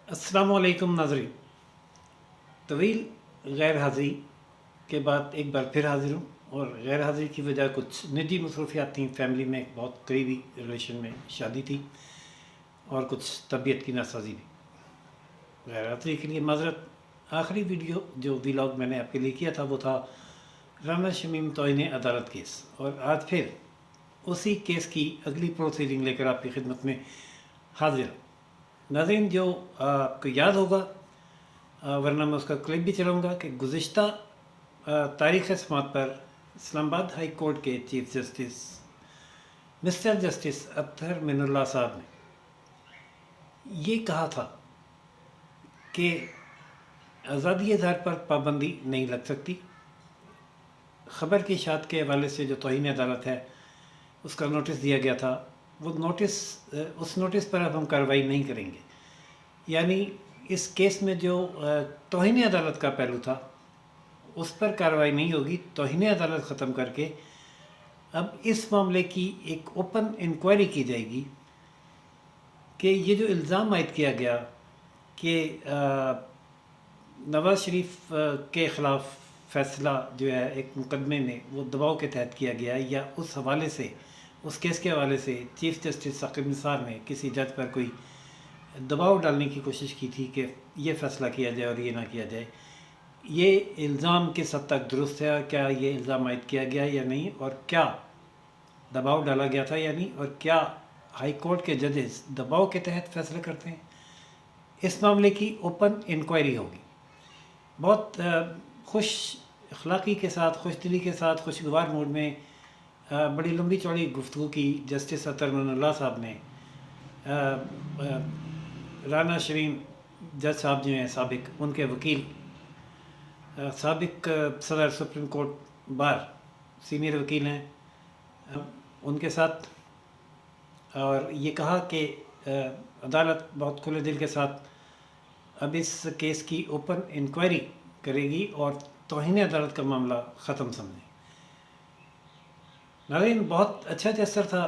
अस्सलामुअलैकुम नाज़रीन। तवील गैर हाज़िरी के बाद एक बार फिर हाज़िर हूँ और गैर हाज़िरी की वजह कुछ निजी मसरूफियात थी। फैमिली में एक बहुत करीबी रिलेशन में शादी थी और कुछ तबीयत की नासाजी भी। गैर हाज़िरी के लिए माज़रत। आखिरी वीडियो जो व्लॉग मैंने आपके लिए किया था वो था राना शमीम तौहीन अदालत केस, और आज फिर उसी केस की अगली प्रोसीडिंग लेकर आपकी खिदमत में हाजिर हूँ। नाज़रीन, जो आपको याद होगा, वरना मैं उसका क्लिप भी चलाऊँगा कि गुज़िश्ता तारीख़ समात पर इस्लामाबाद हाई कोर्ट के चीफ जस्टिस मिस्टर जस्टिस अत्तर मिनुल्लाह साहब ने ये कहा था कि आज़ादी इज़हार पर पाबंदी नहीं लग सकती। ख़बर की इशाअत के हवाले से जो तौहीन अदालत है उसका नोटिस दिया गया था, वो नोटिस उस नोटिस पर अब हम कार्रवाई नहीं करेंगे। यानी इस केस में जो तौहीन अदालत का पहलू था उस पर कार्रवाई नहीं होगी। तौहीन अदालत ख़त्म करके अब इस मामले की एक ओपन इंक्वायरी की जाएगी कि ये जो इल्ज़ाम आयद किया गया कि नवाज़ शरीफ के ख़िलाफ़ फ़ैसला जो है एक मुकदमे में वो दबाव के तहत किया गया, या उस हवाले से, उस केस के हवाले से चीफ़ जस्टिस साकिब निसार ने किसी जज पर कोई दबाव डालने की कोशिश की थी कि ये फ़ैसला किया जाए और ये ना किया जाए। ये इल्ज़ाम किस हद तक दुरुस्त है, क्या ये इल्ज़ाम आयद किया गया या नहीं, और क्या दबाव डाला गया था या नहीं, और क्या हाई कोर्ट के जजेस दबाव के तहत फ़ैसले करते हैं, इस मामले की ओपन इंक्वायरी होगी। बहुत खुश अखलाक़ी के साथ, खुश दिली के साथ, खुशगवार मूड में बड़ी लंबी चौड़ी गुफ्तगू की जस्टिस अत्तर मिनुल्लाह साहब ने। राना शरीम जज साहब जो हैं साबिक, उनके वकील, साबिक सदर सुप्रीम कोर्ट बार, सीनियर वकील हैं, उनके साथ, और ये कहा कि अदालत बहुत खुले दिल के साथ अब इस केस की ओपन इंक्वायरी करेगी और तौहीन अदालत का मामला ख़त्म समझे। नाज़रीन, बहुत अच्छा जस्टर था।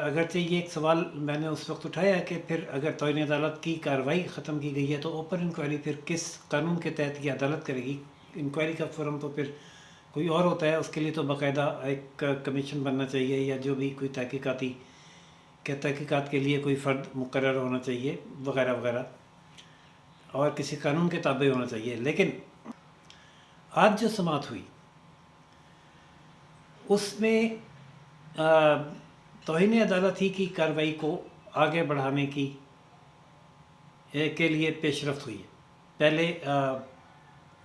अगरचे ये एक सवाल मैंने उस वक्त उठाया कि फिर अगर तौहीन अदालत की कार्रवाई ख़त्म की गई है तो ओपन इंक्वायरी फिर किस कानून के तहत ये अदालत करेगी। इंक्वायरी का फोरम तो फिर कोई और होता है, उसके लिए तो बाकायदा एक कमीशन बनना चाहिए, या जो भी कोई तहकीकात के लिए कोई फ़र्द मुकर्रर होना चाहिए, वगैरह वगैरह, और किसी कानून के ताबे होना चाहिए। लेकिन आज जो समाअत हुई उसमें तौहीन अदालत ही की कार्रवाई को आगे बढ़ाने की के लिए पेशरफ्त हुई है। पहले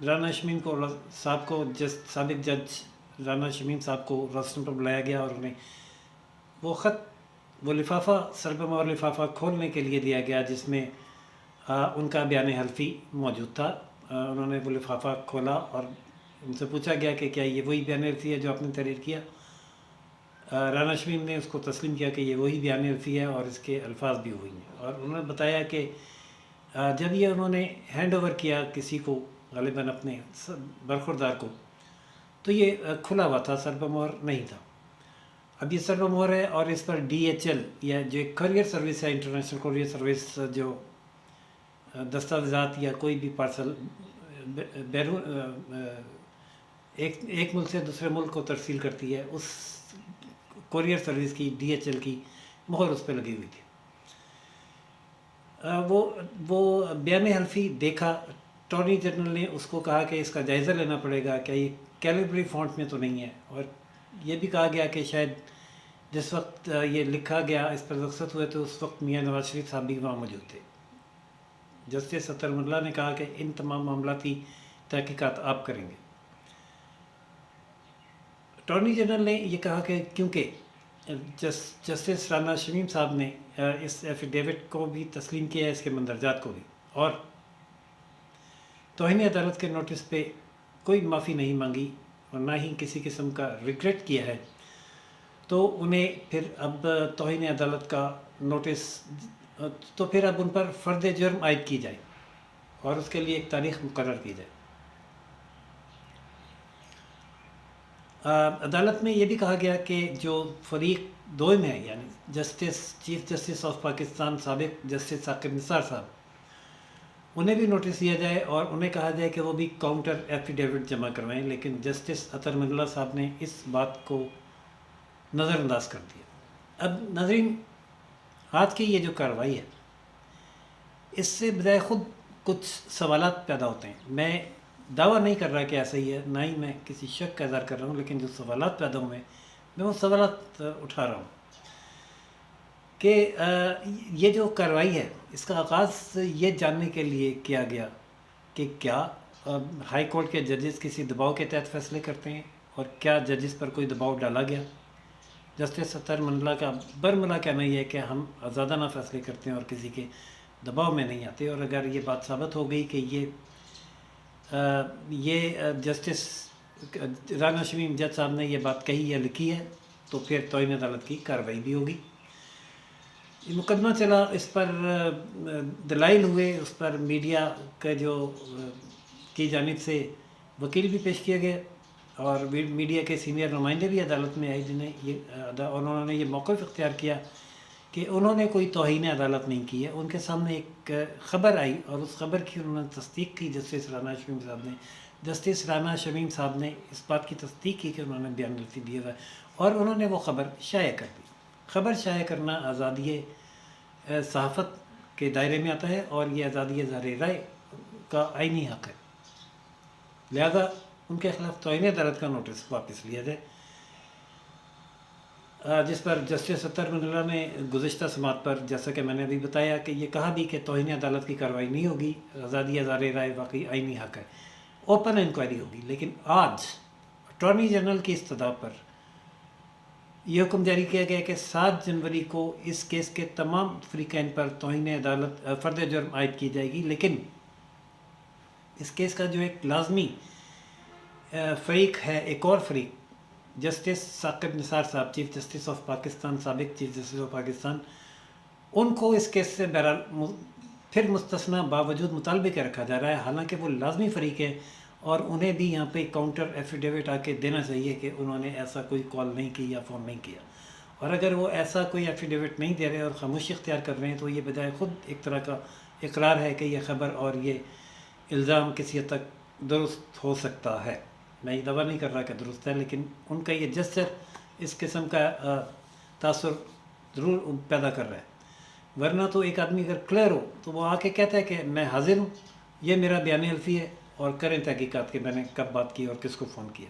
राना शमीम को साहब को साबिक जज राना शमीम साहब को रोस्टर पर बुलाया गया और उन्हें वो ख़त, वो लिफाफा, सरबमोहर लिफाफा खोलने के लिए दिया गया जिसमें उनका बयान हल्फी मौजूद था। उन्होंने वो लिफाफा खोला और उनसे पूछा गया कि क्या ये वही बयान हल्फी है जो आपने तहरीर किया। राना शमीम ने उसको तस्लीम किया कि ये वही बयान हल्फी है और इसके अल्फाज भी वही हैं, और उन्होंने बताया कि जब ये उन्होंने हैंड ओवर किया किसी को, ग़ालिबन अपने बरखुरदार को, तो ये खुला हुआ था, सरबमोहर नहीं था। अब ये सरबमोहर है और इस पर DHL या जो कुरियर सर्विस है, इंटरनेशनल कुरियर सर्विस, जो दस्तावेज़ात या कोई भी पार्सल बैरून एक मुल्क से दूसरे मुल्क को तरसील करती है, उस कुरियर सर्विस की, DHL की मोहर उस पर लगी हुई थी। वो बयान हल्फी देखा, अटॉर्नी जनरल ने उसको कहा कि इसका जायज़ा लेना पड़ेगा, क्या ये कैलिब्री फॉन्ट में तो नहीं है, और ये भी कहा गया कि शायद जिस वक्त ये लिखा गया, इस पर दस्तखत हुए, तो उस वक्त मियाँ नवाज़ शरीफ साहब भी वहाँ मौजूद थे। जस्टिस अत्तर मिनुल्लाह ने कहा कि इन तमाम मामला की तहकीकात आप करेंगे। अटॉर्नी जनरल ने यह कहा कि क्योंकि जस्टिस राना शमीम साहब ने इस एफिडेविट को भी तस्लीम किया है, इसके मंदरजात को भी, और तौहीन अदालत के नोटिस पे कोई माफ़ी नहीं मांगी और ना ही किसी किस्म का रिग्रेट किया है, तो उन्हें फिर अब तौहीन अदालत का नोटिस, तो फिर अब उन पर फ़र्द जुर्म आयद की जाए और उसके लिए एक तारीख़ मुकर्रर की जाए। अदालत में ये भी कहा गया कि जो फ़रीक दोम है, यानी चीफ जस्टिस ऑफ पाकिस्तान साबिक जस्टिस साकिब निसार साहब, انہیں بھی نوٹس دیا جائے اور انہیں کہا جائے کہ وہ بھی کاؤنٹر ایفیڈیوٹ جمع کروائیں، لیکن جسٹس عطر من اللہ صاحب نے اس بات کو نظر انداز کر دیا۔ اب ناظرین، آج کی یہ جو کارروائی ہے اس سے بجائے خود کچھ سوالات پیدا ہوتے ہیں۔ میں دعویٰ نہیں کر رہا کہ ایسا ہی ہے، نہ ہی میں کسی شک کا اظہار کر رہا ہوں، لیکن جو سوالات پیدا ہوئے ہیں میں وہ سوالات اٹھا رہا ہوں کہ یہ جو کارروائی ہے اس کا آغاز یہ جاننے کے لیے کیا گیا کہ کیا ہائی کورٹ کے ججز کسی دباؤ کے تحت فیصلے کرتے ہیں، اور کیا ججز پر کوئی دباؤ ڈالا گیا۔ جسٹس عطر من اللہ کا برملا کہنا یہ ہے کہ ہم آزادانہ فیصلے کرتے ہیں اور کسی کے دباؤ میں نہیں آتے، اور اگر یہ بات ثابت ہو گئی کہ یہ جسٹس رانا شمیم جج صاحب نے یہ بات کہی یا لکھی ہے تو پھر توہین عدالت کی کارروائی بھی ہوگی۔ یہ مقدمہ چلا، اس پر دلائل ہوئے، اس پر میڈیا کا جو کی جانب سے وکیل بھی پیش کیے گئے اور میڈیا کے سینئر نمائندے بھی عدالت میں آئے، انہوں نے یہ موقف اختیار کیا کہ انہوں نے کوئی توہین عدالت نہیں کی ہے۔ ان کے سامنے ایک خبر آئی اور اس خبر کی انہوں نے تصدیق کی۔ جسٹس رانا شمیم صاحب نے اس بات کی تصدیق کی کہ انہوں نے بیان الفی دیا ہوا ہے، اور انہوں نے وہ خبر شائع کر دی۔ خبر شائع کرنا آزادی صحافت کے دائرے میں آتا ہے اور یہ آزادی اظہار رائے کا آئینی حق ہے، لہذا ان کے خلاف توہین عدالت کا نوٹس واپس لیا جائے، جس پر جسٹس عطر من اللہ نے گزشتہ سماعت پر، جیسا کہ میں نے ابھی بتایا، کہ یہ کہا بھی کہ توہین عدالت کی کارروائی نہیں ہوگی، آزادی اظہار رائے واقعی آئینی حق ہے، اوپن انکوائری ہوگی۔ لیکن آج اٹارنی جنرل کی استدعا پر یہ حکم جاری کیا گیا کہ 7 جنوری کو اس کیس کے تمام فریقین پر توہین عدالت فرد جرم عائد کی جائے گی، لیکن اس کیس کا جو ایک لازمی فریق ہے، ایک اور فریق، جسٹس ثاقب نثار صاحب، چیف جسٹس آف پاکستان، سابق چیف جسٹس آف پاکستان، ان کو اس کیس سے بہرحال پھر مستثنی باوجود مطالبے کے رکھا جا رہا ہے، حالانکہ وہ لازمی فریق ہے اور انہیں بھی یہاں پہ کاؤنٹر ایفیڈیوٹ آ کے دینا چاہیے کہ انہوں نے ایسا کوئی کال نہیں کی یا فون نہیں کیا، اور اگر وہ ایسا کوئی ایفیڈیوٹ نہیں دے رہے اور خاموشی اختیار کر رہے ہیں تو یہ بجائے خود ایک طرح کا اقرار ہے کہ یہ خبر اور یہ الزام کسی حد تک درست ہو سکتا ہے۔ میں یہ دعویٰ نہیں کر رہا کہ درست ہے، لیکن ان کا یہ جسچر اس قسم کا تاثر ضرور پیدا کر رہا ہے، ورنہ تو ایک آدمی اگر کلیئر ہو تو وہ آ کے کہتا ہے کہ میں حاضر ہوں، یہ میرا بیان الفی ہے، اور کریں تحقیقات کہ میں نے کب بات کی اور کس کو فون کیا،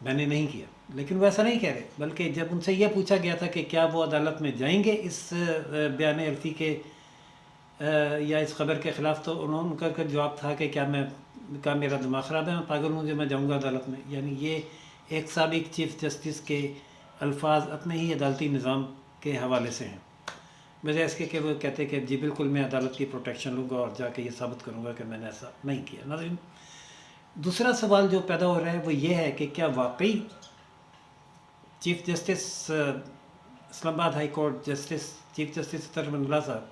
میں نے نہیں کیا۔ لیکن وہ ایسا نہیں کہہ رہے، بلکہ جب ان سے یہ پوچھا گیا تھا کہ کیا وہ عدالت میں جائیں گے اس بیان الفی کے یا اس خبر کے خلاف، تو انہوں کا جواب تھا کہ کیا میرا دماغ خراب ہے، میں پاگل ہوں جو میں جاؤں گا عدالت میں۔ یعنی یہ ایک سابق چیف جسٹس کے الفاظ اپنے ہی عدالتی نظام کے حوالے سے ہیں، بجائے اس کے کہ وہ کہتے کہ جی بالکل میں عدالت کی پروٹیکشن لوں گا اور جا کے یہ ثابت کروں گا کہ میں نے ایسا نہیں کیا۔ ناظرین، دوسرا سوال جو پیدا ہو رہا ہے وہ یہ ہے کہ کیا واقعی چیف جسٹس اسلام آباد ہائی کورٹ چیف جسٹس عطر من اللہ صاحب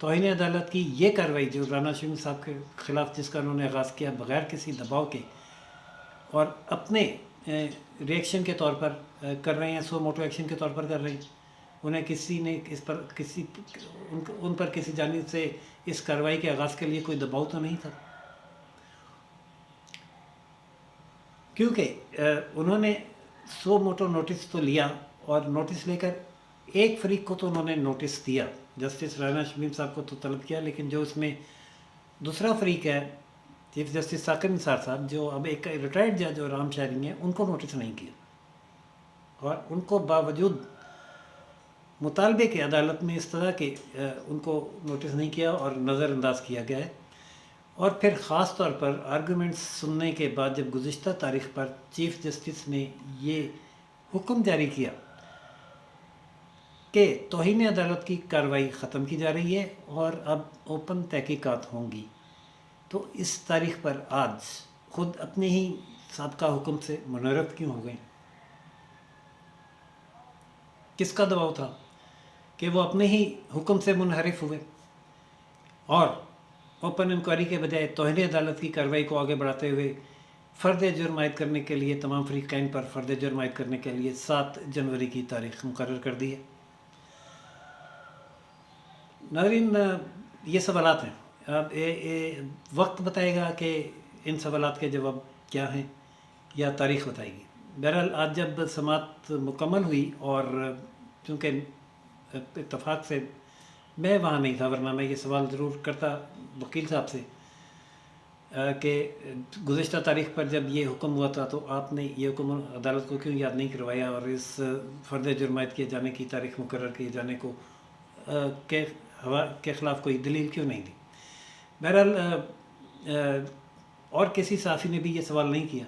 توہین عدالت کی یہ کارروائی جو رانا شمیم صاحب کے خلاف جس کا انہوں نے آغاز کیا بغیر کسی دباؤ کے اور اپنے ریئیکشن کے طور پر کر رہے ہیں، سو موٹو ایکشن کے طور پر کر رہے ہیں، انہیں کسی نے ان پر کسی جانب سے اس کارروائی کے آغاز کے لیے کوئی دباؤ تو نہیں تھا، کیونکہ انہوں نے سو موٹو نوٹس تو لیا، اور نوٹس لے کر ایک فریق کو تو انہوں نے نوٹس دیا، جسٹس رانا شمیم صاحب کو تو طلب کیا، لیکن جو اس میں دوسرا فریق ہے چیف جسٹس ثاقب نثار صاحب جو اب ایک ریٹائرڈ جج اور عام شہری ہیں، ان کو نوٹس نہیں کیا، اور ان کو باوجود مطالبے کے عدالت میں اس طرح کے ان کو نوٹس نہیں کیا اور نظر انداز کیا گیا ہے۔ اور پھر خاص طور پر آرگومنٹس سننے کے بعد جب گزشتہ تاریخ پر چیف جسٹس نے یہ حکم جاری کیا کہ توہین عدالت کی کارروائی ختم کی جا رہی ہے اور اب اوپن تحقیقات ہوں گی، تو اس تاریخ پر آج خود اپنے ہی سابقہ حکم سے منحرف کیوں ہو گئے؟ کس کا دباؤ تھا کہ وہ اپنے ہی حکم سے منحرف ہوئے اور اوپن انکوائری کے بجائے توہین عدالت کی کارروائی کو آگے بڑھاتے ہوئے فرد جرم عائد کرنے کے لیے تمام فریقین پر فرد جرم عائد کرنے کے لیے 7 جنوری کی تاریخ مقرر کر دی ہے؟ ناظرین، یہ سوالات ہیں अब वक्त बताएगा कि इन सवालात के जवाब क्या हैं या तारीख़ बताएगी। बहरहाल आज जब समाअत मुकम्मल हुई और चूँकि इत्तफाक से मैं वहाँ नहीं था, वरना मैं ये सवाल ज़रूर करता वकील साहब से कि गुज़िश्ता तारीख़ पर जब ये हुक्म हुआ था तो आपने ये हुक्म अदालत को क्यों याद नहीं करवाया और इस फ़र्द जुर्म आयद किए जाने की तारीख़ मुकर्रर किए जाने को के ख़िलाफ़ कोई दलील क्यों नहीं दी। बहरहाल और किसी साफ़ी ने भी ये सवाल नहीं किया।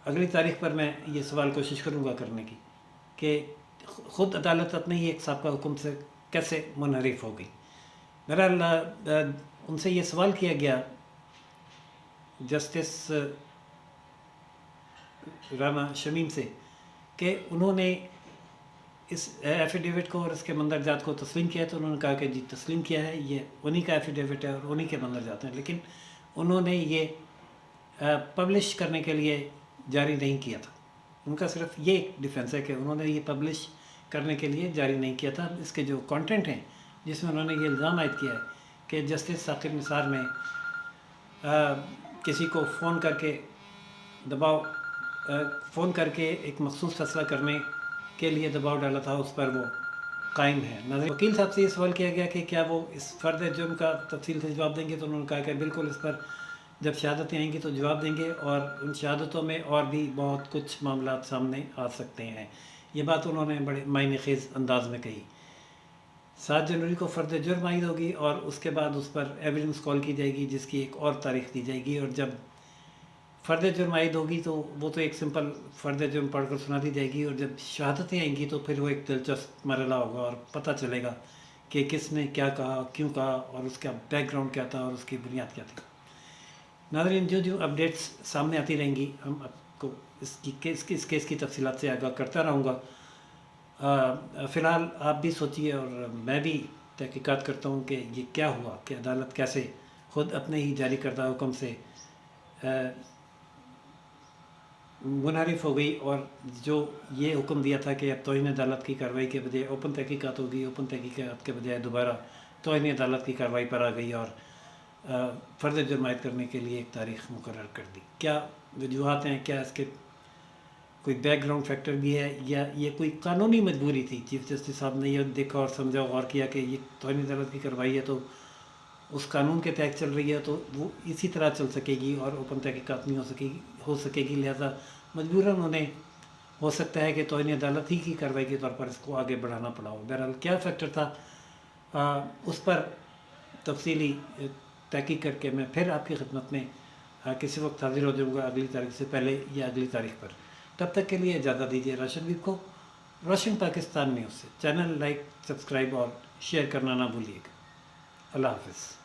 अगली तारीख़ पर मैं ये सवाल कोशिश करूँगा करने की कि ख़ुद अदालत अपने ही एक साबिक़ा हुक्म से कैसे मुनहरिफ हो गई। बहरहाल उनसे ये सवाल किया गया जस्टिस राना शमीम से कि उन्होंने इस एफिडेविट को और इसके मंदरजात को तस्लीम किया है, तो उन्होंने कहा कि जी तस्लीम किया है, ये उन्हीं का एफिडेविट है और उन्हीं के मंदरजात हैं, लेकिन उन्होंने ये पब्लिश करने के लिए जारी नहीं किया था। उनका सिर्फ ये डिफेंस है कि उन्होंने ये पब्लिश करने के लिए जारी नहीं किया था। इसके जो कंटेंट हैं जिसमें उन्होंने ये इल्ज़ाम आयद किया है कि जस्टिस साकिब निसार ने किसी को फ़ोन करके फ़ोन करके एक मखसूस फैसला करने के लिए दबाव डाला था, उस पर वो कायम है। नाज़रीन, वकील साहब से ये सवाल किया गया कि क्या वो इस फ़र्द जुर्म का तफसील से जवाब देंगे, तो उन्होंने कहा कि बिल्कुल इस पर जब शहादतें आएंगी तो जवाब देंगे और उन शहादतों में और भी बहुत कुछ मामला सामने आ सकते हैं। ये बात उन्होंने बड़े मायने खेज़ अंदाज में कही। 7 जनवरी को फ़र्द जुर्म आयद होगी और उसके बाद उस पर एविडेंस कॉल की जाएगी, जिसकी एक और तारीख़ दी जाएगी। और जब फ़र्द जुर्म आयद होगी तो वो तो एक सिंपल फ़र्द जुर्म पढ़ कर सुना दी जाएगी, और जब शहादतें आएंगी तो फिर वो एक दिलचस्प मरहला होगा और पता चलेगा कि किसने क्या कहा, क्यों कहा और उसका बैकग्राउंड क्या था और उसकी बुनियाद क्या थी। नाज़रीन, जो अपडेट्स सामने आती रहेंगी हम आपको इस केस की तफसीलात से आगाह करता रहूँगा। फ़िलहाल आप भी सोचिए और मैं भी तहकीकात करता हूँ कि ये क्या हुआ, कि अदालत कैसे ख़ुद अपने ही जारी करदा हुक्म से मुनहरिफ हो गई, और जो ये हुक्म दिया था कि अब तौहीन अदालत की कार्रवाई के बजाय ओपन तहकीकात होगी, ओपन तहकीकात के बजाय दोबारा तौहीन अदालत की कार्रवाई पर आ गई और फ़र्द जुर्म आयद करने के लिए एक तारीख़ मुकर्रर कर दी। क्या वजूहात हैं, क्या इसके कोई बैकग्राउंड फैक्टर भी है, या ये कोई कानूनी मजबूरी थी? चीफ जस्टिस साहब ने यह देखा और समझा, गौर किया कि ये तौहीन अदालत की कार्रवाई है तो उस कानून के तहत चल रही है, तो वो इसी तरह चल सकेगी और ओपन तहकीकात नहीं हो सकेगी। लिहाजा मजबूरन उन्हें हो सकता है कि तौहीन अदालत ही की कार्रवाई के तौर पर इसको आगे बढ़ाना पड़ा हो। बहरहाल क्या फैक्टर था उस पर तफसीली तहकीक करके मैं फिर आपकी खिदमत में किसी वक्त हाजिर हो जाऊँगा, अगली तारीख से पहले या अगली तारीख पर। तब तक के लिए इजाज़त दीजिए। राशिद को रोशन पाकिस्तान न्यूज़ से चैनल लाइक, सब्सक्राइब और शेयर करना ना भूलिएगा। अल्लाह हाफ़िज़।